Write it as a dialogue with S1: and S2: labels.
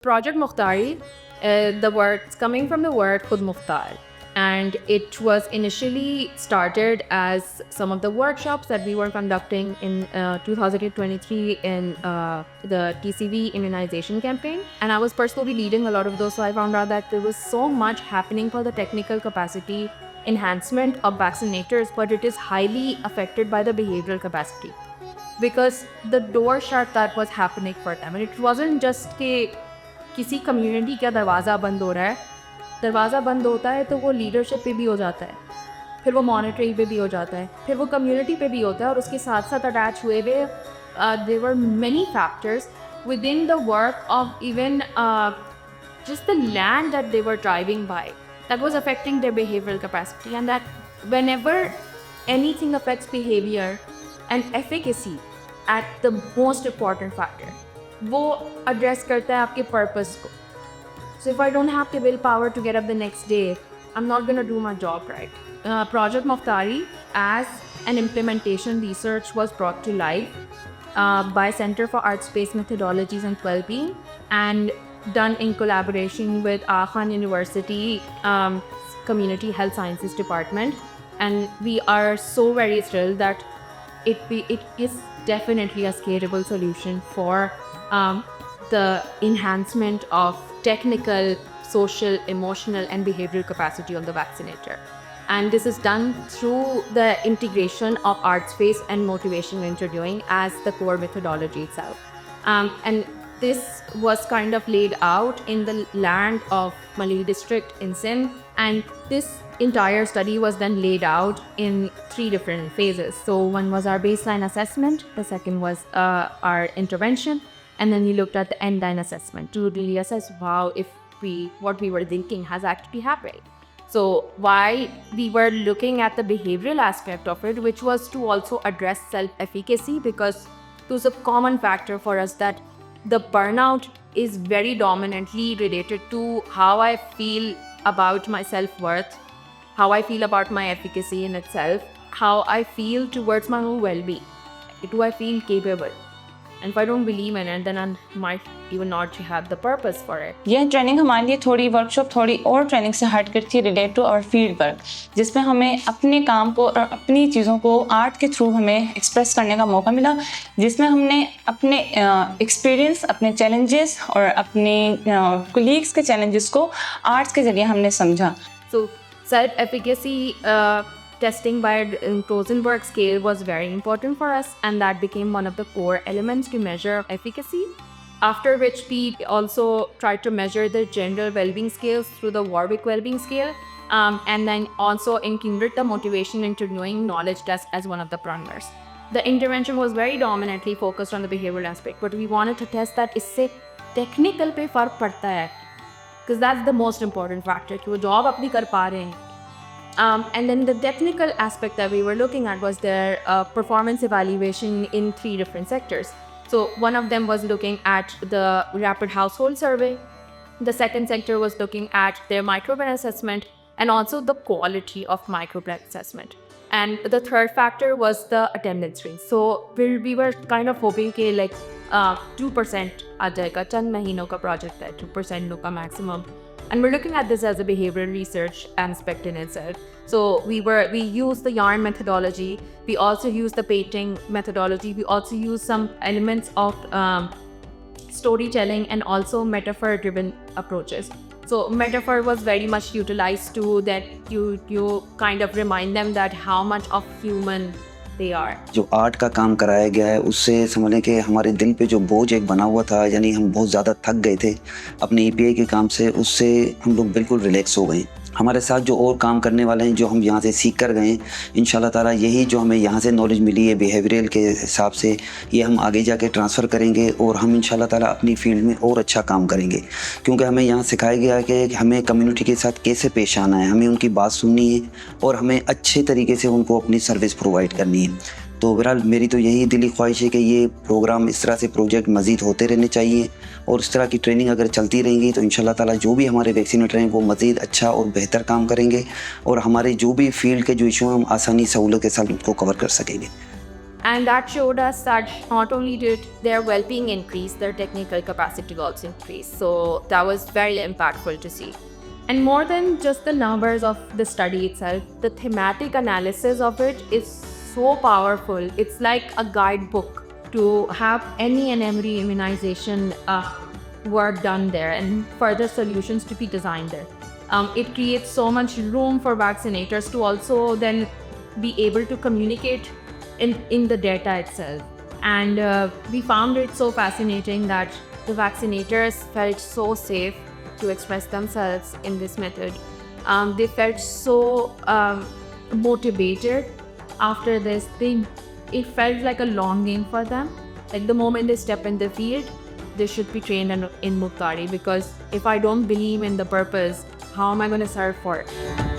S1: Project Mukhtari, the word's coming from the word Khud Mukhtar. And it was initially started as some of the workshops that we were conducting in 2023 in the TCV immunization campaign. And I was personally leading a lot of those. So I found out that there was so much happening for the technical capacity enhancement of vaccinators, but it is highly affected by the behavioral capacity. Because the door shut that was happening for them. And it wasn't just कि किसी community का दरवाज़ा बंद हो रहा है, दरवाज़ा बंद होता है तो वो लीडरशिप पे भी हो जाता है, फिर वो मॉनिटरिंग पे भी हो जाता है, फिर वो कम्युनिटी पे भी होता है, और उसके साथ साथ अटैच हुए हुए there were many factors within the work of even just the land that they were driving by that was affecting their behavioral capacity. And that whenever anything affects behavior and efficacy at the most important factor, वो address करता है आपके purpose को. So if I don't have the willpower to get up the next day, I'm not going to do my job right. Project Mukhtari as an implementation research was brought to life by Center for Arts-Based Methodologies and Wellbeing, and done in collaboration with Khan University Community Health Sciences Department. And we are so very thrilled that it is definitely a scalable solution for the enhancement of technical, social, emotional, and behavioral capacity of the vaccinator. And this is done through the integration of art space and motivational interviewing as the core methodology itself. And this was kind of laid out in the land of Mali district in Sindh. And this entire study was then laid out in 3 different phases. So one was our baseline assessment, the second was our intervention, and then we looked at the end-line assessment to really assess if what we were thinking has actually happened. So why we were looking at the behavioral aspect of it, which was to also address self-efficacy, because it was a common factor for us that the burnout is very dominantly related to how I feel about my self-worth, how I feel about my efficacy in itself, how I feel towards my own well-being. Do I feel capable? And if I don't believe in it, then I might even not have the purpose for it.
S2: यह training हमारे लिए थोड़ी workshop थोड़ी और training से हट कर थी relate to our field work, जिसमें हमें अपने काम को और अपनी चीज़ों को आर्ट के थ्रू हमें एक्सप्रेस करने का मौका मिला, जिसमें हमने अपने एक्सपीरियंस, अपने चैलेंजेस और अपने कोलीग्स के चैलेंजेस को आर्ट्स के ज़रिए हमने समझा.
S1: So self-efficacy testing by Rosenberg scale was very important for us, and that became one of the core elements to measure efficacy. After which we also tried to measure the general well-being scales through the Warwick well-being scale, and then also included the motivation interviewing knowledge test as one of the parameters. The intervention was very dominantly focused on the behavioral aspect, but we wanted to test that इससे technical पे फर्क पड़ता है, because that's the most important factor कि वो job अपनी कर पा रहे हैं. And then the technical aspect that we were looking at was their performance evaluation in 3 different sectors. So one of them was looking at the rapid household survey. The second sector was looking at their microbrand assessment and also the quality of microbrand assessment. And the third factor was the attendance rate. So we were kind of hoping कि like 2% आ जाएगा, 10 महीनों का project है, 2% लोग का maximum. And we're looking at this as a behavioral research aspect in itself. So we used the yarn methodology. We also used the painting methodology. We also used some elements of storytelling and also metaphor-driven approaches. So metaphor was very much utilized to that you kind of remind them that how much of human they are.
S3: जो art का काम कराया गया है उससे समझ लें कि हमारे दिल पे जो बोझ एक बना हुआ था, यानी हम बहुत ज़्यादा थक गए थे अपने ईपीआई के काम से, उससे हम लोग बिल्कुल रिलैक्स हो गए. हमारे साथ जो और काम करने वाले हैं, जो हम यहाँ से सीख कर गए, इंशाल्लाह ताला यही जो हमें यहाँ से नॉलेज मिली है बिहेवियरल के हिसाब से, ये हम आगे जाके ट्रांसफ़र करेंगे और हम इंशाल्लाह ताला अपनी फील्ड में और अच्छा काम करेंगे. क्योंकि हमें यहाँ सिखाया गया है कि हमें कम्युनिटी के साथ कैसे पेश आना है, हमें उनकी बात सुननी है और हमें अच्छे तरीके से उनको अपनी सर्विस प्रोवाइड करनी है. तो बहरहाल मेरी तो यही दिली ख्वाहिश है कि ये प्रोग्राम, इस तरह से प्रोजेक्ट मज़ीद होते रहने चाहिए और इस तरह की ट्रेनिंग अगर चलती रहेंगी तो इंशाल्लाह ताला जो भी हमारे वैक्सीनेटर हैं वो मज़ीद अच्छा और बेहतर काम करेंगे और हमारे जो भी फील्ड के जो इशू हैं हम आसानी सहूलत के साथ उनको कवर कर सकेंगे.
S1: And that showed us that not only did their well-being increase, their technical capacity also increased. So that was very impactful to see. And more than just the numbers of the study itself, the thematic analysis of it is so powerful. It's like a guidebook to have any and every immunization work done there and further solutions to be designed there. It creates so much room for vaccinators to also then be able to communicate in the data itself. And we found it so fascinating that the vaccinators felt so safe to express themselves in this method. They felt so motivated after this. It felt like a longing for them. Like the moment they step in the field, they should be trained in Muftari, because if I don't believe in the purpose, how am I going to serve for it?